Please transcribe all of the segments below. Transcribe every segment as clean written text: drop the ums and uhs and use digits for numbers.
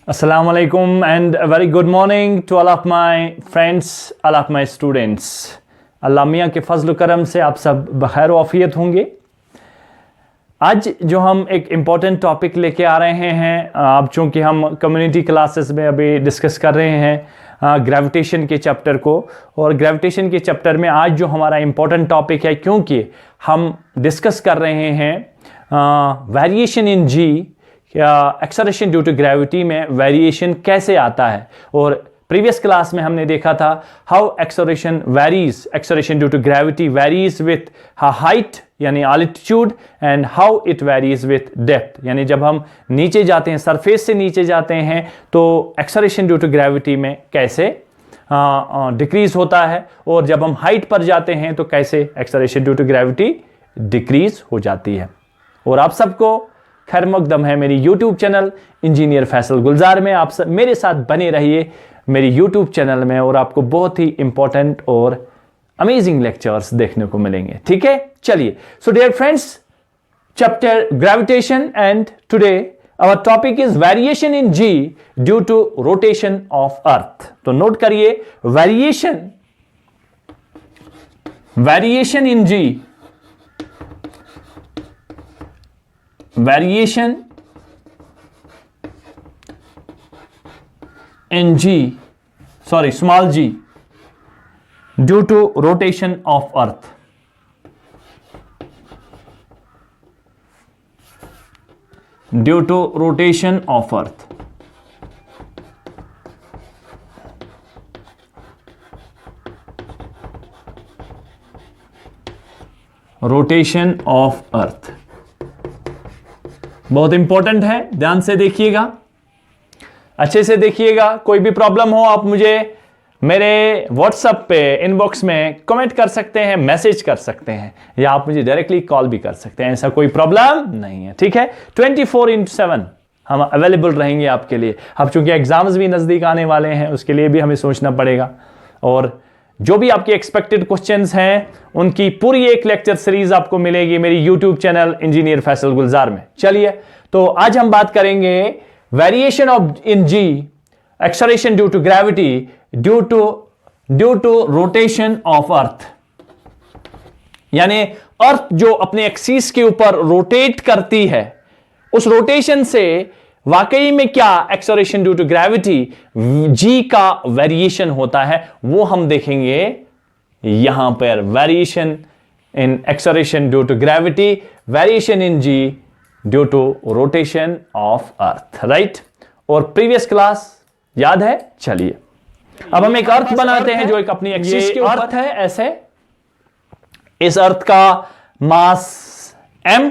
Assalamu alaikum and a very good morning to all of my friends, all of my students. अल्लाह मियाँ के फजल करम से आप सब बखैर आफियत होंगे। आज जो हम एक इम्पॉर्टेंट टॉपिक लेके आ रहे हैं, अब चूँकि हम कम्युनिटी क्लासेस में अभी डिस्कस कर रहे हैं ग्रेविटेशन के चैप्टर को, और ग्रेविटेशन के चैप्टर में आज जो हमारा इम्पॉर्टेंट टॉपिक है, क्योंकि हम डिस्कस कर रहे हैं variation in g, acceleration due to gravity में वेरिएशन कैसे आता है। और प्रीवियस क्लास में हमने देखा था how acceleration due to gravity varies with height यानी altitude and how it varies with depth, यानी जब हम नीचे जाते हैं, सरफेस से नीचे जाते हैं, तो एक्सेलरेशन ड्यू टू ग्रेविटी में कैसे डिक्रीज होता है, और जब हम हाइट पर जाते हैं तो कैसे acceleration due to gravity decrease हो जाती है। और आप सबको खैर मकदम है मेरी YouTube channel engineer Faisal Gulzar में। आप सब मेरे साथ बने रहिए मेरी YouTube चैनल में, और आपको बहुत ही इंपॉर्टेंट और अमेजिंग लेक्चर्स देखने को मिलेंगे। ठीक है, चलिए। So dear friends, chapter gravitation and today our topic is variation in g due to rotation of earth. तो नोट करिए, variation in g, variation in g, sorry small g, due to rotation of earth. Due to rotation of earth. Rotation of earth बहुत important है, ध्यान से देखिएगा, अच्छे से देखिएगा। कोई भी प्रॉब्लम हो आप मुझे मेरे व्हाट्सएप पे इनबॉक्स में कमेंट कर सकते हैं, मैसेज कर सकते हैं, या आप मुझे डायरेक्टली कॉल भी कर सकते हैं, ऐसा कोई प्रॉब्लम नहीं है। ठीक है, 24/7 हम अवेलेबल रहेंगे आपके लिए। अब चूंकि एग्जाम्स भी नज़दीक आने वाले हैं, उसके लिए भी हमें सोचना पड़ेगा, और जो भी आपके एक्सपेक्टेड क्वेश्चंस हैं उनकी पूरी एक लेक्चर सीरीज आपको मिलेगी मेरी YouTube channel engineer Faisal Gulzar में। चलिए, तो आज हम बात करेंगे variation of in g, acceleration due to gravity due to rotation of earth. यानी अर्थ जो अपने एक्सिस के ऊपर रोटेट करती है, उस रोटेशन से वाकई में क्या acceleration due to gravity g का वेरिएशन होता है, वो हम देखेंगे यहां पर। Variation in acceleration due to gravity, variation in g due to rotation of earth, right. और प्रीवियस क्लास याद है? चलिए, अब हम एक अर्थ बनाते हैं जो एक अपनी एक्सिस के अर्थ है ऐसे। इस अर्थ का मास m,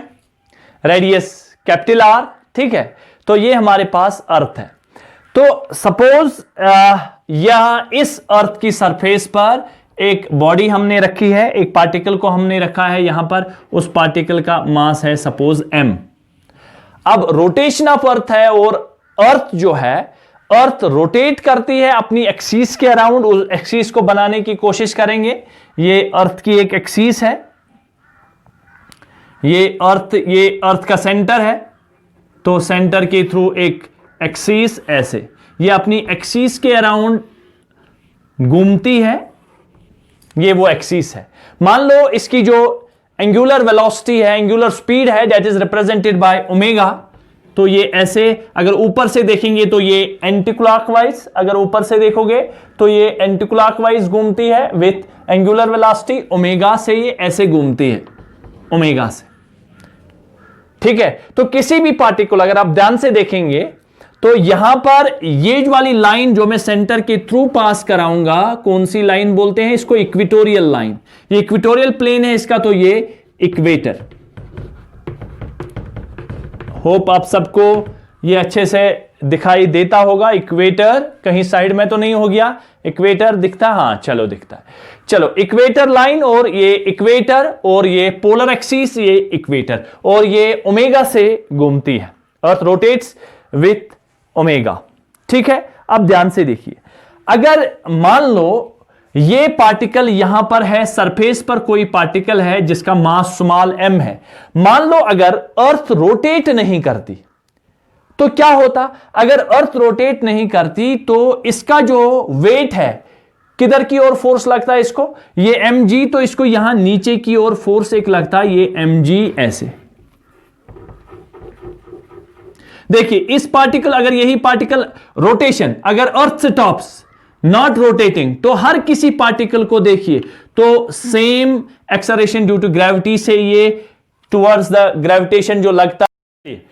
रेडियस कैपिटल R, ठीक है। तो ये हमारे पास अर्थ है। तो सपोज यह इस अर्थ की सरफेस पर एक बॉडी हमने रखी है, एक पार्टिकल को हमने रखा है यहां पर, उस पार्टिकल का मास है सपोज m। अब रोटेशन ऑफ अर्थ है, और अर्थ जो है, अर्थ रोटेट करती है अपनी एक्सिस के अराउंड। उस एक्सिस को बनाने की कोशिश करेंगे। ये अर्थ की एक एक्सिस है, ये अर्थ का सेंटर है, तो सेंटर के थ्रू एक एक्सिस ऐसे, ये अपनी एक्सिस के अराउंड घूमती है, ये वो एक्सिस है। मान लो इसकी जो एंगुलर वेलोसिटी है, एंगुलर स्पीड है, that is represented by omega. तो ये ऐसे, अगर ऊपर से देखेंगे तो ये एंटी क्लॉकवाइज, अगर ऊपर से देखोगे तो ये एंटी क्लॉकवाइज घूमती है विथ एंगुलर वेलोसिटी ओमेगा से, ये ऐसे घूमती है ओमेगा से। ठीक है, तो किसी भी पार्टिकल अगर आप ध्यान से देखेंगे तो यहां पर ये वाली लाइन जो मैं सेंटर के थ्रू पास कराऊंगा, कौन सी लाइन बोलते हैं इसको? Equatorial line. ये इक्वेटोरियल प्लेन है इसका, तो ये इक्वेटर। होप आप सबको ये अच्छे से दिखाई देता होगा। इक्वेटर कहीं साइड में तो नहीं हो गया? इक्वेटर दिखता, हाँ चलो दिखता है। चलो, इक्वेटर लाइन, और ये इक्वेटर, और ये पोलर एक्सिस, ये इक्वेटर, और ये ओमेगा से घूमती है। अर्थ रोटेट्स विथ ओमेगा। ठीक है, अब ध्यान से देखिए, अगर मान लो ये पार्टिकल यहां पर है, सरफेस पर कोई पार्टिकल है जिसका मास स्मॉल m है। मान लो अगर अर्थ रोटेट नहीं करती, तो क्या होता, अगर अर्थ रोटेट नहीं करती तो इसका जो वेट है, किधर की ओर फोर्स लगता है इसको, ये mg, तो इसको यहां नीचे की ओर फोर्स एक लगता है, ये mg ऐसे। देखिए इस पार्टिकल, अगर यही पार्टिकल रोटेशन, अगर अर्थ स्टॉप्स नॉट रोटेटिंग, तो हर किसी पार्टिकल को देखिए तो same acceleration due to gravity से ये टुवर्ड्स द ग्रेविटेशन जो लगता है,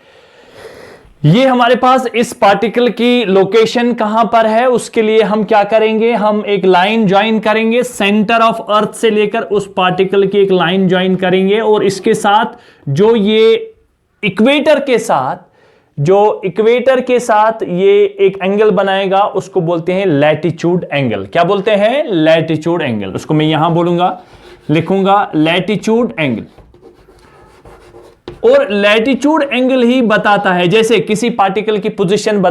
ये हमारे पास इस पार्टिकल की लोकेशन कहां पर है, उसके लिए हम क्या करेंगे, हम एक लाइन ज्वाइन करेंगे, सेंटर ऑफ अर्थ से लेकर उस पार्टिकल की एक लाइन ज्वाइन करेंगे, और इसके साथ जो ये इक्वेटर के साथ ये एक एंगल बनाएगा, उसको बोलते हैं लैटिट्यूड एंगल। क्या बोलते हैं, लैटिट्यूड एंगल। उसको मैं यहां बोलूंगा, लिखूंगा लैटिट्यूड एंगल। और लैटिट्यूड एंगल ही बताता है, जैसे किसी पार्टिकल की पोजीशन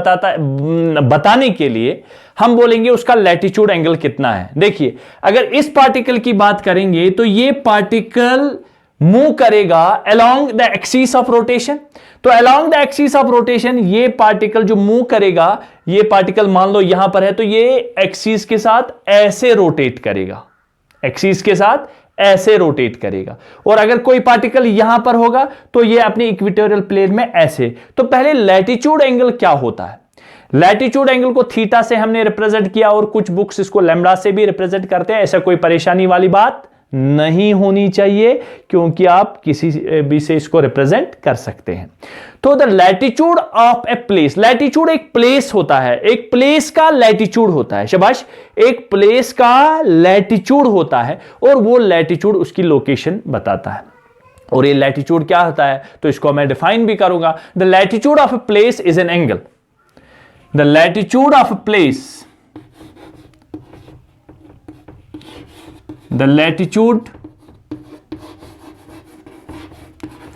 बताने के लिए हम बोलेंगे उसका लैटिट्यूड एंगल कितना है। देखिए अगर इस पार्टिकल की बात करेंगे तो ये पार्टिकल मूव करेगा along the axis of rotation, तो along the axis of rotation ये पार्टिकल जो मूव करेगा, ये पार्टिकल मान लो यहां पर है, तो ये एक्सिस के साथ ऐसे रोटेट करेगा, एक्सिस के साथ ऐसे रोटेट करेगा। और अगर कोई पार्टिकल यहां पर होगा तो ये अपने इक्वेटोरियल प्लेन में ऐसे। तो पहले लैटिट्यूड एंगल क्या होता है, लैटिट्यूड एंगल को थीटा से हमने रिप्रेजेंट किया, और कुछ बुक्स इसको लैम्डा से भी रिप्रेजेंट करते हैं। ऐसा कोई परेशानी वाली बात नहीं होनी चाहिए, क्योंकि आप किसी भी से इसको रिप्रेजेंट कर सकते हैं। तो the latitude of a place, latitude एक प्लेस होता है, एक प्लेस का लैटिट्यूड होता है, शाबाश, एक प्लेस का लैटिट्यूड होता है, और वो लैटिट्यूड उसकी लोकेशन बताता है। और ये लैटिट्यूड क्या होता है, तो इसको मैं डिफाइन भी करूंगा। The latitude of a place is an angle, the latitude of a place, the latitude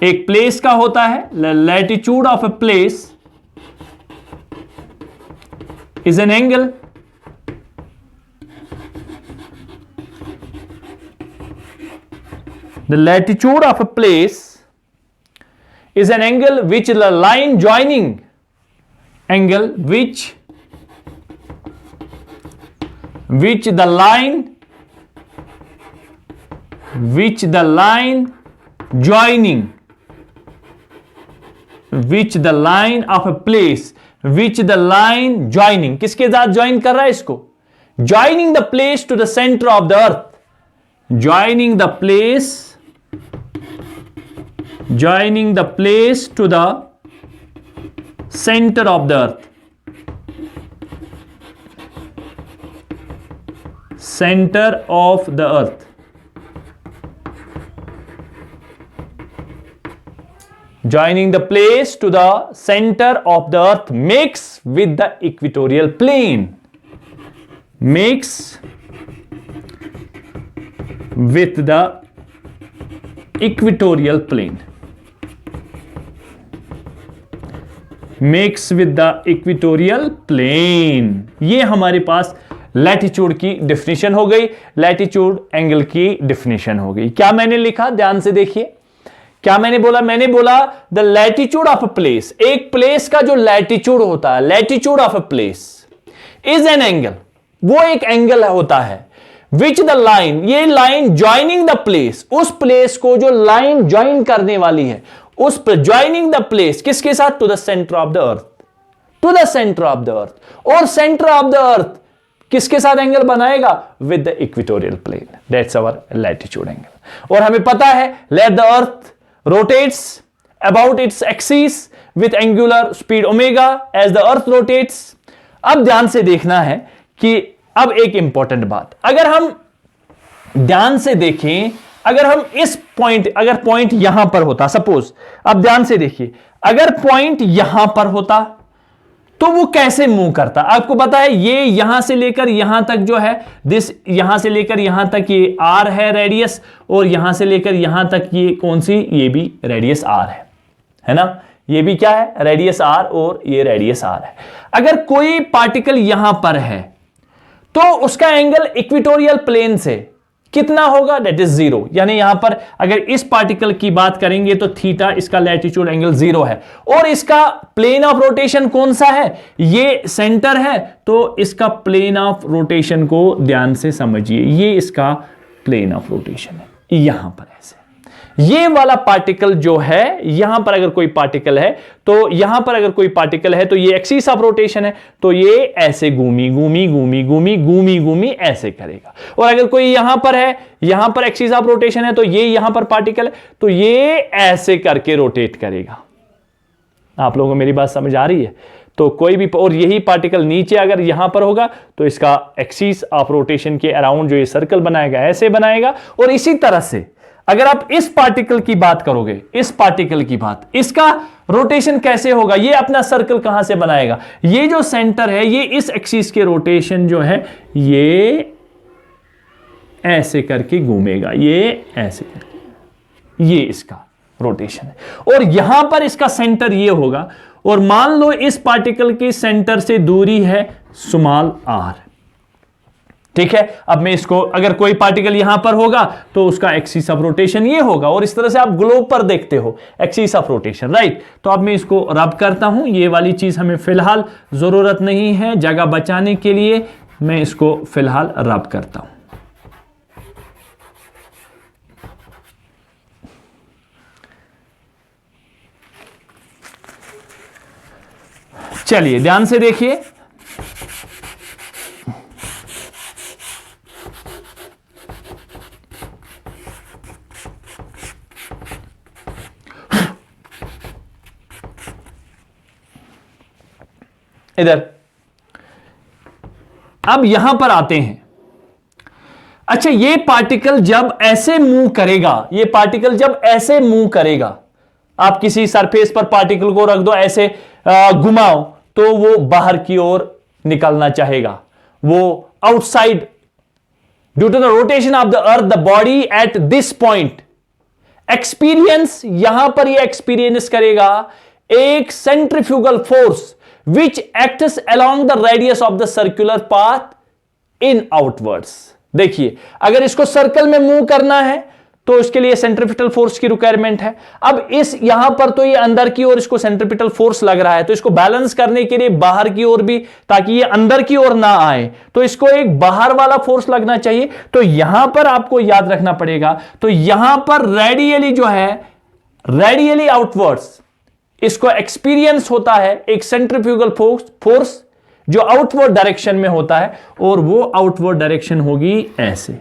एक प्लेस का होता है, latitude of a place is an angle, the latitude of a place is an angle which the line joining angle which the line joining, which the line of a place, which the line joining, किसके साथ join कर रहा है इसको, joining the place to the center of the earth, joining the place to the center of the earth, center of the earth, joining the place to the center of the earth makes with the equatorial plane, makes with the equatorial plane, makes with the equatorial plane। ये हमारे पास latitude की definition हो गई, latitude angle की definition हो गई। क्या मैंने लिखा, ध्यान से देखिए, क्या मैंने बोला the latitude of a place, एक प्लेस का जो लैटिट्यूड होता है, latitude of a place is an angle, वो एक एंगल होता है, विच द लाइन, ये लाइन ज्वाइनिंग द प्लेस, उस प्लेस को जो लाइन ज्वाइन करने वाली है, उस पर ज्वाइनिंग द प्लेस किसके साथ, to the centre of the earth, to the centre of the earth, और सेंटर ऑफ द अर्थ किसके साथ एंगल बनाएगा, with the equatorial plane, that's our latitude angle. और हमें पता है let the earth rotates about its axis with angular speed omega as the earth rotates। अब ध्यान से देखना है कि अब एक इंपॉर्टेंट बात, अगर हम ध्यान से देखें, अगर हम इस पॉइंट, अगर पॉइंट यहां पर होता सपोज, अब ध्यान से देखिए, अगर पॉइंट यहां पर होता तो वो कैसे मूव करता, आपको पता है ये यहां से लेकर यहां तक जो है दिस, यहां से लेकर यहां तक ये आर है रेडियस, और यहां से लेकर यहां तक ये कौन सी, ये भी रेडियस आर है ना, ये भी क्या है, रेडियस आर, और ये रेडियस आर है। अगर कोई पार्टिकल यहां पर है तो उसका एंगल इक्वेटोरियल प्लेन से कितना होगा, दैट इज 0। यानी यहां पर अगर इस पार्टिकल की बात करेंगे तो थीटा इसका लैटिट्यूड एंगल 0 है, और इसका प्लेन ऑफ रोटेशन कौन सा है, ये सेंटर है, तो इसका प्लेन ऑफ रोटेशन को ध्यान से समझिए, ये इसका प्लेन ऑफ रोटेशन है। यहां पर ऐसे ये वाला पार्टिकल जो है, यहां पर अगर कोई पार्टिकल है तो यहां पर अगर कोई पार्टिकल है तो ये एक्सिस ऑफ रोटेशन है, तो ये ऐसे घूमी घूमी घूमी घूमी घूमी घूमी ऐसे करेगा। और अगर कोई यहां पर है, यहां पर एक्सिस ऑफ रोटेशन है, तो ये यहां पर पार्टिकल है, तो ये ऐसे करके रोटेट करेगा। आप लोगों को मेरी बात समझ आ रही है? तो कोई भी, और यही पार्टिकल नीचे अगर यहां पर होगा तो इसका एक्सिस ऑफ रोटेशन के अराउंड जो ये सर्कल बनाएगा ऐसे बनाएगा। और इसी तरह से अगर आप इस पार्टिकल की बात करोगे, इस पार्टिकल की बात, इसका रोटेशन कैसे होगा, ये अपना सर्कल कहां से बनाएगा, ये जो सेंटर है ये इस एक्सिस के रोटेशन जो है ये ऐसे करके घूमेगा, ये ऐसे करके, ये इसका रोटेशन है। और यहां पर इसका सेंटर ये होगा, और मान लो इस पार्टिकल के सेंटर से दूरी है स्मॉल r, ठीक है। अब मैं इसको, अगर कोई पार्टिकल यहां पर होगा तो उसका एक्सिस ऑफ रोटेशन ये होगा, और इस तरह से आप ग्लोब पर देखते हो एक्सिस ऑफ रोटेशन, राइट। तो अब मैं इसको रब करता हूं, ये वाली चीज हमें फिलहाल जरूरत नहीं है, जगह बचाने के लिए मैं इसको फिलहाल रब करता हूं। चलिए ध्यान से देखिए, इधर अब यहां पर आते हैं। अच्छा, ये पार्टिकल जब ऐसे मूव करेगा, ये पार्टिकल जब ऐसे मूव करेगा, आप किसी सरफेस पर पार्टिकल को रख दो, ऐसे घुमाओ, तो वो बाहर की ओर निकलना चाहेगा, वो outside, due to the rotation of the earth the body at this point experience, यहां पर ये एक्सपीरियंस करेगा एक centrifugal force which acts along the radius of the circular path in outwards। देखिए, अगर इसको सर्कल में मूव करना है तो इसके लिए सेंट्रीपिटल फोर्स की रिक्वायरमेंट है। अब इस यहां पर तो ये अंदर की ओर इसको सेंट्रीपिटल फोर्स लग रहा है, तो इसको बैलेंस करने के लिए बाहर की ओर भी, ताकि ये अंदर की ओर ना आए, तो इसको एक बाहर वाला फोर्स लगना चाहिए। तो यहां पर आपको याद रखना पड़ेगा, तो यहां पर रेडियली जो है, रेडियली आउटवर्ड्स इसको एक्सपीरियंस होता है एक सेंट्रीफ्यूगल फोर्स जो आउटवर्ड डायरेक्शन में होता है, और वो आउटवर्ड डायरेक्शन होगी ऐसे,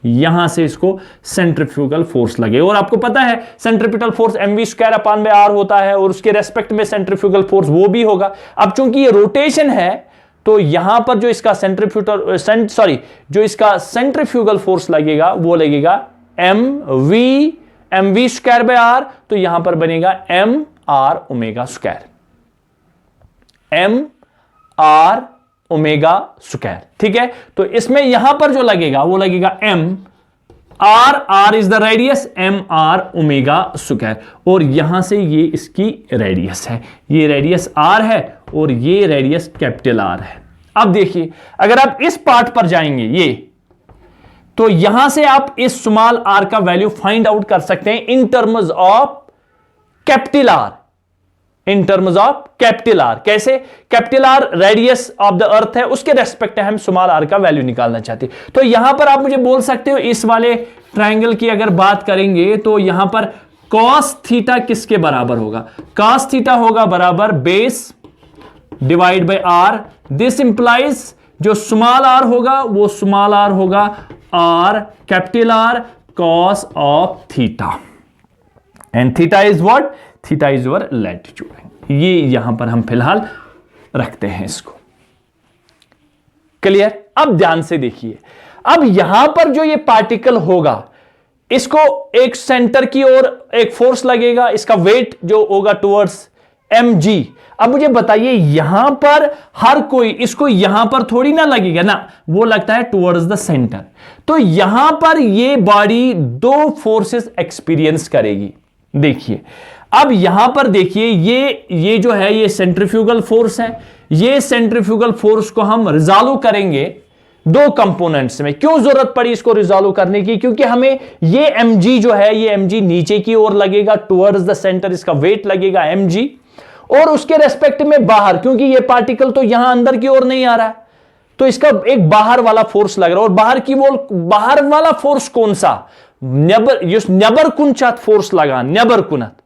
यहां से इसको सेंट्रीफ्यूगल फोर्स लगे। और आपको पता है सेंट्रीपिटल फोर्स mv²/r होता है, और उसके रेस्पेक्ट में सेंट्रीफ्यूगल फोर्स वो भी होगा। अब चूंकि ये रोटेशन है, तो यहां पर जो इसका जो इसका सेंट्रीफ्यूगल फोर्स लगेगा वो लगेगा mv²/r, तो यहां पर बनेगा mr ω², mr ω², ठीक है। तो इसमें यहां पर जो लगेगा वो लगेगा m r is the radius, mr ω², और यहां से ये इसकी रेडियस है, ये रेडियस r है और ये रेडियस कैपिटल R है। अब देखिए, अगर आप इस पार्ट पर जाएंगे ये, तो यहां से आप इस स्मॉल r का वैल्यू फाइंड आउट कर सकते हैं in terms of capital R, in terms of capital R। कैसे? Capital R radius of the अर्थ है, उसके रेस्पेक्ट में हम स्मॉल r का वैल्यू निकालना चाहते हैं। तो यहां पर आप मुझे बोल सकते हो, इस वाले ट्रायंगल की अगर बात करेंगे तो यहां पर cos थीटा किसके बराबर होगा? cos थीटा होगा बराबर base divide by r। This implies जो स्मॉल r होगा वो स्मॉल r होगा r capital R cos of theta, and theta is what? Theta is your latitude. ये यहां पर हम फिलहाल रखते हैं इसको। क्लियर? अब ध्यान से देखिए, अब यहां पर जो ये पार्टिकल होगा, इसको एक सेंटर की ओर एक फोर्स लगेगा, इसका वेट जो होगा टुवर्ड्स mg। अब मुझे बताइए, यहां पर हर कोई इसको यहां पर थोड़ी ना लगेगा ना, वो लगता है टुवर्ड्स द सेंटर। तो यहां पर ये बॉडी दो फोर्सेस एक्सपीरियंस करेगी। देखिए, अब यहां पर देखिए, ये जो है ये सेंट्रीफ्यूगल फोर्स है, ये सेंट्रीफ्यूगल फोर्स को हम रिजॉल्व करेंगे दो कंपोनेंट्स में। क्यों जरूरत पड़ी इसको रिजॉल्व करने की? क्योंकि हमें ये mg जो है, ये mg नीचे की ओर लगेगा, टुवर्ड्स द सेंटर इसका वेट लगेगा mg, और उसके रेस्पेक्ट में बाहर, क्योंकि ये पार्टिकल तो यहां अंदर की ओर नहीं आ रहा है, तो इसका एक बाहर वाला फोर्स लग रहा है। और बाहर वाला फोर्स कौन सा? न्यबर कुंचात फोर्स लगा, न्यबर कुनत।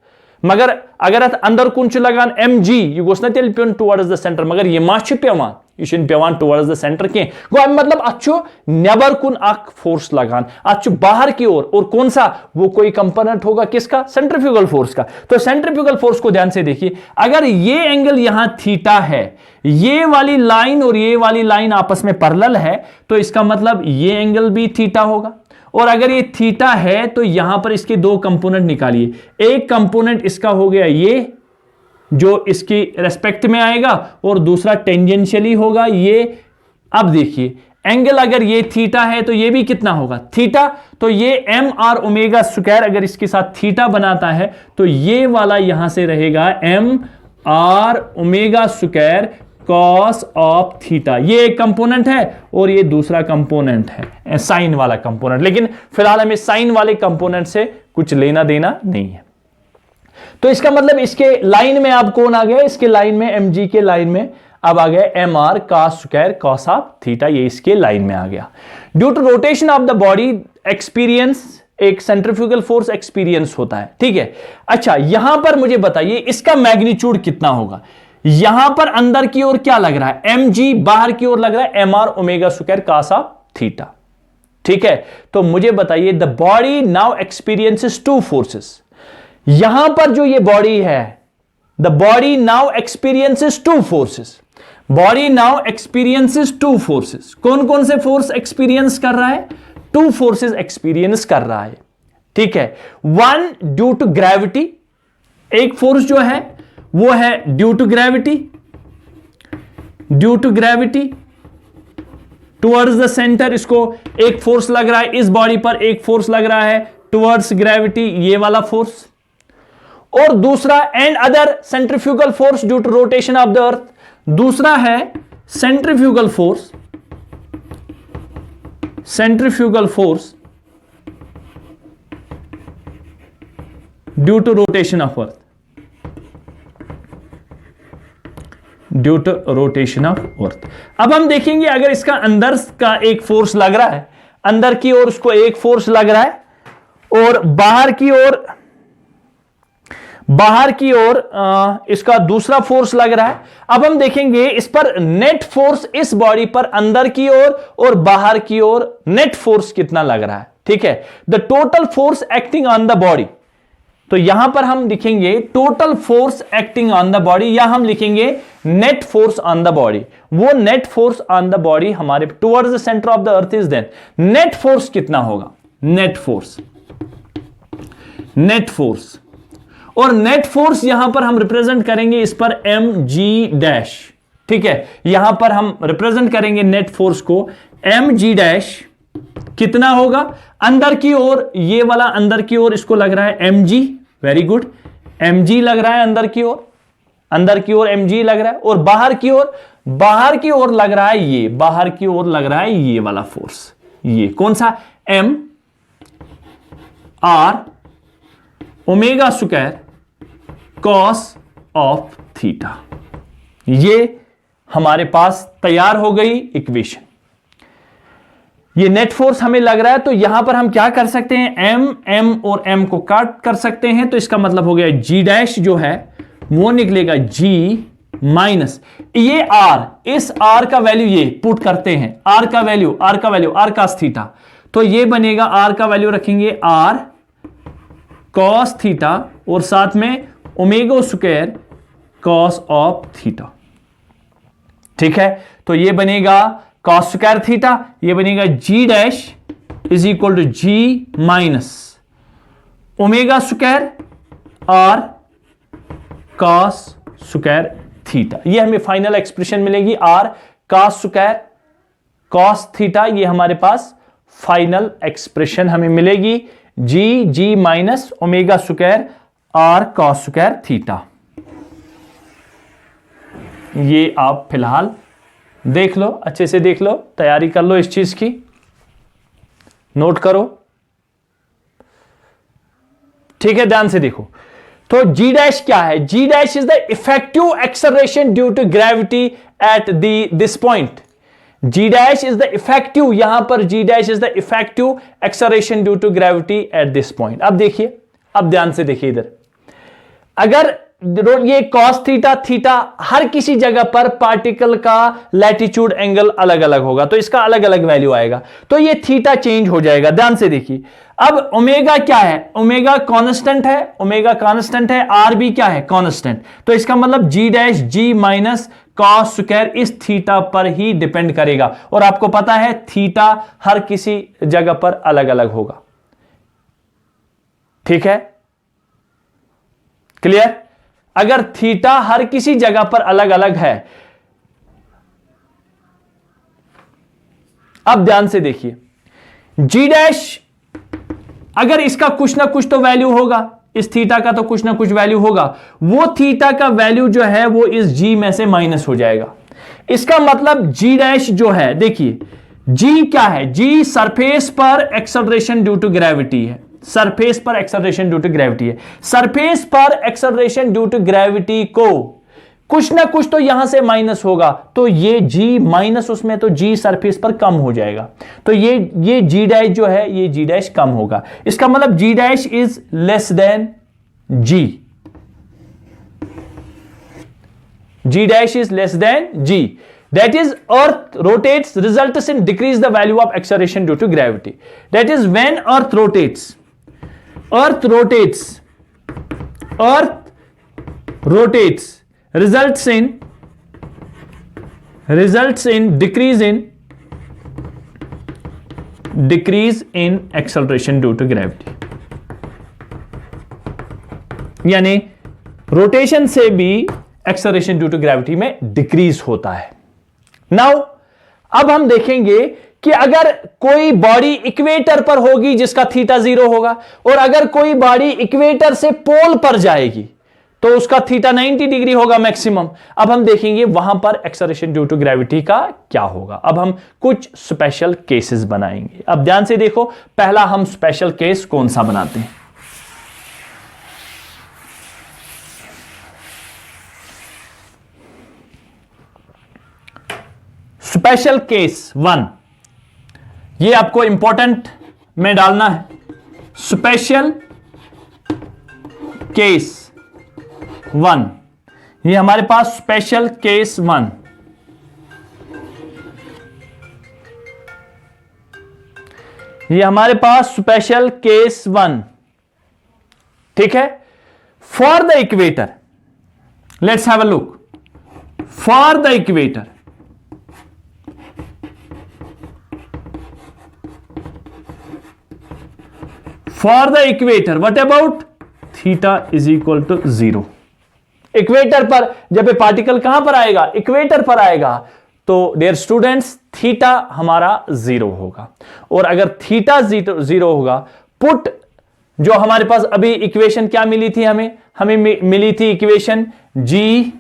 मगर अगर अंदर कुंच लगान mg यह गोस ना तेल पेन टुवर्ड्स द सेंटर, मगर यह मा पेवान, यह पेवान टुवर्ड्स द सेंटर कह गो, मतलब अच्छो नेबर कुन अख फोर्स लगान, अच्छो बाहर की ओर। और कौन सा? वो कोई कंपोनेंट होगा किसका? सेंट्रीफ्यूगल फोर्स का। तो सेंट्रीफ्यूगल फोर्स को ध्यान से देखिए, अगर ये एंगल यहां थीटा है, ये वाली लाइन और ये वाली लाइन आपस में पैरेलल है, तो इसका मतलब ये एंगल भी थीटा होगा। और अगर ये थीटा है तो यहां पर इसके दो कंपोनेंट निकालिए, एक कंपोनेंट इसका हो गया ये जो इसकी रेस्पेक्ट में आएगा, और दूसरा टेंजेंशियली होगा ये। अब देखिए एंगल अगर ये थीटा है तो ये भी कितना होगा? थीटा। तो ये एम आर ओमेगा स्क्वायर अगर इसके साथ थीटा बनाता है तो ये वाला यहां से रहेगा m r omega square cos of theta. ये एक कंपोनेंट है और ये दूसरा कंपोनेंट है साइन वाला कंपोनेंट, लेकिन फिलहाल हमें साइन वाले कंपोनेंट से कुछ लेना देना नहीं है। तो इसका मतलब इसके लाइन में अब कौन आ गया? इसके लाइन में mg के लाइन में अब आ गया m r cos square cos of theta, ये इसके लाइन में आ गया। Due to rotation of the body experience, एक सेंट्रीफ्यूगल फोर्स एक्सपीरियंस होता है, ठीक है। अच्छा यहां पर मुझे बताइए इसका मैग्नीट्यूड कितना होगा? यहां पर अंदर की ओर क्या लग रहा है? mg, बाहर की ओर लग रहा है m r omega square cos of theta, ठीक है। तो मुझे बताइए the body now experiences two forces. यहां पर जो ये बॉडी है, the body now experiences two forces, body now experiences two forces. कौन कौन से फोर्स एक्सपीरियंस कर रहा है? टू फोर्सेस एक्सपीरियंस कर रहा है, ठीक है। वन ड्यू टू ग्रेविटी, एक फोर्स जो है वो है due to gravity, due to gravity towards the centre, इसको एक फोर्स लग रहा है, इस बॉडी पर एक फोर्स लग रहा है टुवर्ड्स ग्रेविटी, ये वाला फोर्स। और दूसरा and other centrifugal force due to rotation of the earth, दूसरा है centrifugal force, centrifugal force due to rotation of earth, due to rotation of earth. अब हम देखेंगे अगर इसका अंदर का एक फोर्स लग रहा है, अंदर की ओर उसको एक फोर्स लग रहा है और बाहर की ओर इसका दूसरा फोर्स लग रहा है। अब हम देखेंगे इस पर नेट फोर्स इस बॉडी पर अंदर की ओर और बाहर की ओर नेट फोर्स कितना लग रहा है, ठीक है। The total force acting on the body, तो यहां पर हम लिखेंगे total force acting on the body, या हम लिखेंगे net force on the body. वो net force on the body हमारे towards the centre of the earth is then net force कितना होगा? Net force, net force. और नेट फोर्स यहां पर हम रिप्रेजेंट करेंगे इस पर एम जी डैश, ठीक है। यहां पर हम रिप्रेजेंट करेंगे नेट फोर्स को एम जी डैश, कितना होगा? अंदर की ओर ये वाला अंदर की ओर इसको लग रहा है mg, वेरी गुड, mg लग रहा है अंदर की ओर, अंदर की ओर mg लग रहा है। और बाहर की ओर लग रहा है ये, बाहर की ओर लग रहा है ये वाला फोर्स, ये कौन सा? m r omega square cos of theta. ये हमारे पास तैयार हो गई इक्वेशन। ये नेट फोर्स हमें लग रहा है, तो यहां पर हम क्या कर सकते हैं? m और m को काट कर सकते हैं, तो इसका मतलब हो गया g डैश जो है वो निकलेगा g माइनस ये r, इस r का वैल्यू ये पुट करते हैं, r का वैल्यू r cos थीटा, तो ये बनेगा r का वैल्यू रखेंगे r cos थीटा और साथ में omega square cos of theta, ठीक है। तो ये बनेगा cos स्क्वायर थीटा, ये बनेगा g dash is equal to g minus omega square r cos square theta. ये हमें फाइनल एक्सप्रेशन मिलेगी r cos square cos theta, ये हमारे पास फाइनल एक्सप्रेशन हमें मिलेगी g minus omega square r cos square theta. ये आप फिलहाल देख लो, अच्छे से देख लो, तैयारी कर लो इस चीज की, नोट करो, ठीक है, ध्यान से देखो। तो जी डैश क्या है? G dash is the effective acceleration due to gravity at this point. G dash is the effective, यहां पर g dash is the effective acceleration due to gravity at this point. अब देखिए, अब ध्यान से देखिए इधर, अगर ये कॉस थीटा, थीटा हर किसी जगह पर पार्टिकल का लैटिट्यूड एंगल अलग अलग होगा, तो इसका अलग अलग वैल्यू आएगा, तो ये थीटा चेंज हो जाएगा। ध्यान से देखिए, अब ओमेगा क्या है? ओमेगा कांस्टेंट है, ओमेगा कांस्टेंट है, आर भी क्या है? कांस्टेंट। तो इसका मतलब जी डैश जी माइनस कॉस स्क्वायर इस थीटा पर ही डिपेंड करेगा, और आपको पता है थीटा हर किसी जगह पर अलग अलग होगा, ठीक है, क्लियर? अगर थीटा हर किसी जगह पर अलग अलग है, अब ध्यान से देखिए, जी डैश अगर इसका कुछ ना कुछ तो वैल्यू होगा, इस थीटा का तो कुछ ना कुछ वैल्यू होगा, वो थीटा का वैल्यू जो है वो इस जी में से माइनस हो जाएगा। इसका मतलब जी डैश जो है, देखिए जी क्या है? जी सरफेस पर एक्सेलरेशन ड्यू टू ग्रेविटी है, सरफेस पर एक्सेलरेशन ड्यू टू ग्रेविटी है। सरफेस पर एक्सेलरेशन ड्यू टू ग्रेविटी को कुछ ना कुछ तो यहां से माइनस होगा, तो ये जी माइनस उसमें, तो जी सरफेस पर कम हो जाएगा, तो ये जी डैश जो है, ये जी डैश कम होगा। इसका मतलब g dash is less than g, g dash is less than g, that is earth rotates results in decrease the value of acceleration due to gravity. That is when earth rotates results in decrease in acceleration due to gravity. यानी rotation से भी acceleration due to gravity में decrease होता है। Now अब हम देखेंगे कि अगर कोई बॉडी इक्वेटर पर होगी जिसका थीटा 0 होगा, और अगर कोई बॉडी इक्वेटर से पोल पर जाएगी तो उसका थीटा 90 डिग्री होगा मैक्सिमम। अब हम देखेंगे वहां पर एक्सेलरेशन ड्यू टू ग्रेविटी का क्या होगा। अब हम कुछ स्पेशल केसेस बनाएंगे। अब ध्यान से देखो, पहला हम स्पेशल केस कौन सा बनाते हैं? स्पेशल केस 1, ये आपको इंपॉर्टेंट में डालना है। स्पेशल केस 1, ये हमारे पास स्पेशल केस 1, ये हमारे पास स्पेशल केस 1, ठीक है। For the equator, let's have a look. For the equator, for the equator what about theta is equal to 0। Equator पर जब ये पार्टिकल कहां पर आएगा? इक्वेटर पर आएगा, तो डियर स्टूडेंट्स थीटा हमारा 0 होगा। और अगर थीटा 0 होगा, पुट जो हमारे पास अभी इक्वेशन क्या मिली थी, हमें मिली थी इक्वेशन जी,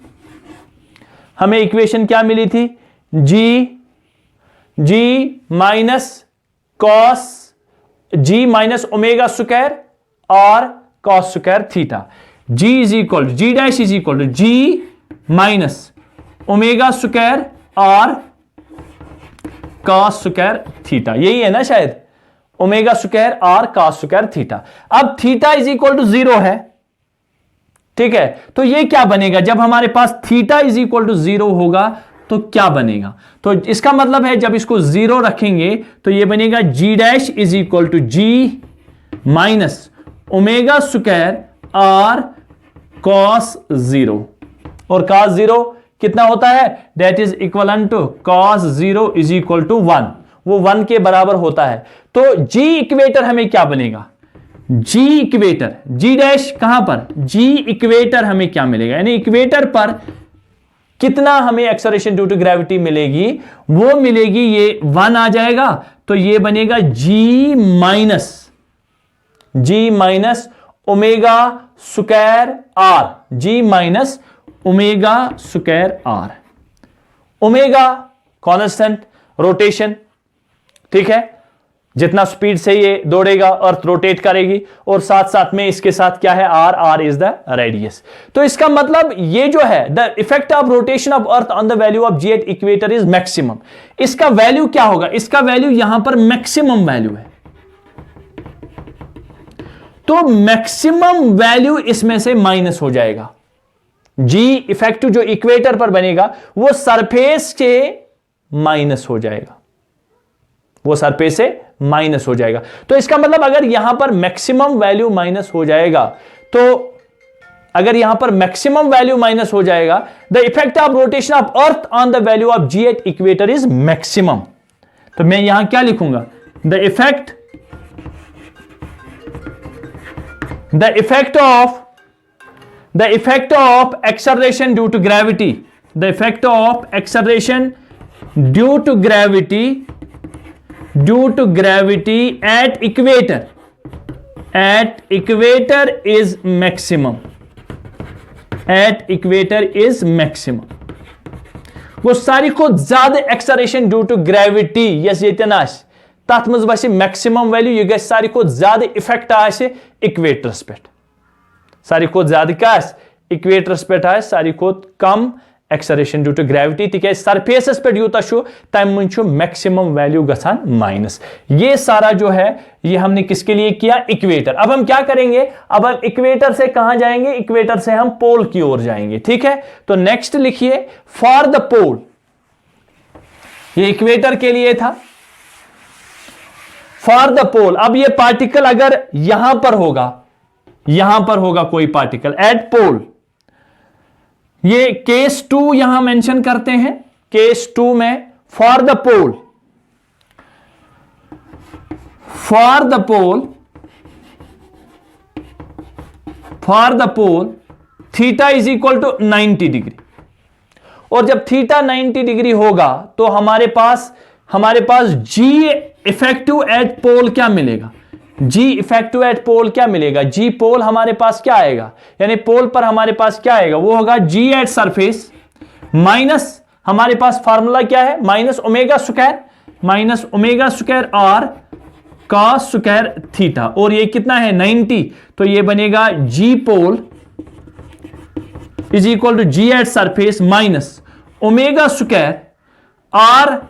हमें इक्वेशन क्या मिली थी? G minus cos, g minus omega square और cos square theta. G is equal, g dash is equal to g minus omega square और कॉस स्क्वायर थीटा। यही है ना शायद, ओमेगा स्क्वायर और कॉस स्क्वायर थीटा। अब थीटा इज इक्वल टू 0 है, ठीक है। तो ये क्या बनेगा? जब हमारे पास थीटा इज इक्वल टू 0 होगा तो क्या बनेगा? तो इसका मतलब है जब इसको 0 रखेंगे तो ये बनेगा g dash is equal to g minus omega square और कॉस 0, और कॉस 0 कितना होता है? That is equal to cos 0 is equal to 1, वो 1 के बराबर होता है। तो जी इक्वेटर हमें क्या बनेगा? जी इक्वेटर, जी डैश कहां पर? जी इक्वेटर हमें क्या मिलेगा? यानी इक्वेटर पर कितना हमें एक्सेलरेशन ड्यू टू ग्रेविटी मिलेगी? वो मिलेगी, ये 1 आ जाएगा, तो ये बनेगा g minus omega square r, g minus omega square r. Omega constant rotation, ठीक है, जितना स्पीड से ये दौड़ेगा अर्थ रोटेट करेगी, और साथ साथ में इसके साथ क्या है, आर इज द रेडियस। तो इसका मतलब ये जो है the effect of rotation of earth on the value of g at equator is maximum. इसका वैल्यू क्या होगा, इसका वैल्यू यहां पर मैक्सिमम वैल्यू है, तो मैक्सिमम वैल्यू इसमें से माइनस हो जाएगा। जी इफेक्टिव जो इक्वेटर पर बनेगा वो सरफेस से माइनस हो जाएगा, वो सरफेस से माइनस हो जाएगा। तो इसका मतलब अगर यहां पर मैक्सिमम वैल्यू माइनस हो जाएगा, तो अगर यहां पर मैक्सिमम वैल्यू माइनस हो जाएगा, the effect of rotation of earth on the value of g at equator is maximum. तो मैं यहां क्या लिखूंगा, the effect of acceleration due to gravity, the effect of acceleration due to gravity at equator is maximum, वो सारी को ज्यादा acceleration due to gravity yes ये आस तथ मज बस मैक्सिमम वैल्यू, यह गई सारी को ज्यादा इफेक्ट आस इक्वेटरस पे, सारी को ज्यादा क्या इक्वेटरस पे सारी को कम एक्सलेरेशन ड्यू टू ग्रेविटी, तिक सरफेसस पे यूत तम मन मैक्सिमम वैल्यू गसान माइनस। ये सारा जो है ये हमने किसके लिए किया, इक्वेटर। अब हम क्या करेंगे, अब हम इक्वेटर से कहां जाएंगे, इक्वेटर से हम पोल की ओर जाएंगे, ठीक है। तो नेक्स्ट लिखिए फॉर द पोल, ये इक्वेटर के लिए था, फॉर द पोल। अब ये पार्टिकल अगर यहां पर होगा कोई पार्टिकल एट पोल, ये केस 2 यहां मेंशन करते हैं, केस 2 में for the pole theta is equal to 90 degree, और जब थीटा 90 डिग्री होगा तो हमारे पास जी इफेक्टिव एट पोल क्या मिलेगा, जी इफेक्टिव एट पोल क्या मिलेगा, जी पोल हमारे पास क्या आएगा, यानी पोल पर हमारे पास क्या आएगा, वो होगा जी एट सरफेस माइनस हमारे पास फार्मूला क्या है, minus omega square r cos square theta, और ये कितना है 90, तो ये बनेगा g pole is equal to g at surface minus omega square r,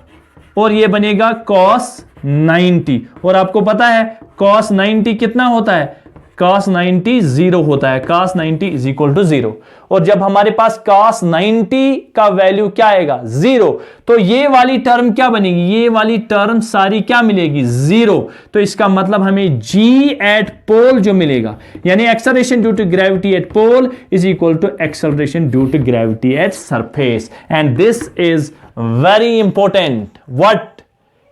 और ये बनेगा कॉस 90, और आपको पता है cos 90 कितना होता है, cos 90 0 होता है, cos 90 इज इक्वल टू 0, और जब हमारे पास cos 90 का वैल्यू क्या आएगा 0, तो ये वाली टर्म क्या बनेगी, ये वाली टर्म सारी क्या मिलेगी 0। तो इसका मतलब हमें g एट पोल जो मिलेगा, यानी acceleration due to gravity at pole is equal to acceleration due to gravity at surface, and this is very important. What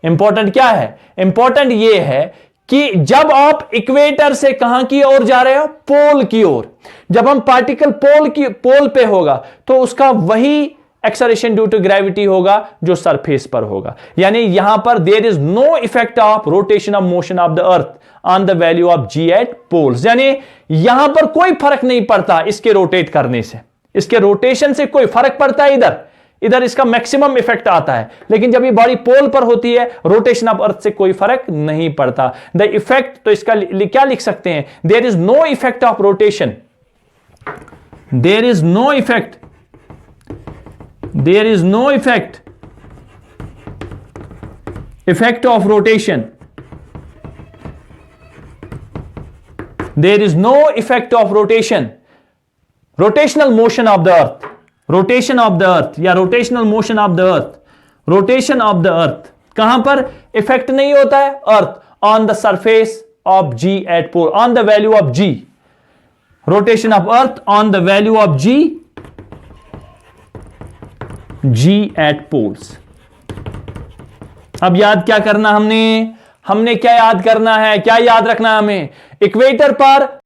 important क्या है, इंपॉर्टेंट ये है कि जब आप इक्वेटर से कहां की ओर जा रहे हो, पोल की ओर, जब हम पार्टिकल पोल पे होगा तो उसका वही एक्सेलरेशन ड्यू टू ग्रेविटी होगा जो सरफेस पर होगा, यानी यहां पर there is no effect of rotation of motion of the earth on the value of g at poles, यानी यहां पर कोई फर्क नहीं पड़ता इसके रोटेट करने से, इसके रोटेशन से कोई फर्क पड़ता है इधर इसका मैक्सिमम इफेक्ट आता है, लेकिन जब ये बॉडी पोल पर होती है रोटेशन ऑफ अर्थ से कोई फर्क नहीं पड़ता। द इफेक्ट, तो इसका क्या लिख सकते हैं, there is no effect of rotation, there is no effect of rotation, there is no effect of rotation, rotational motion of the earth, rotation of the earth या rotational motion of the earth, rotation of the earth कहां पर effect नहीं होता है, earth on the surface of g at pole, on the value of g, rotation of earth on the value of g at poles. अब याद क्या करना हमने क्या याद करना है, क्या याद रखना है हमें, इक्वेटर पर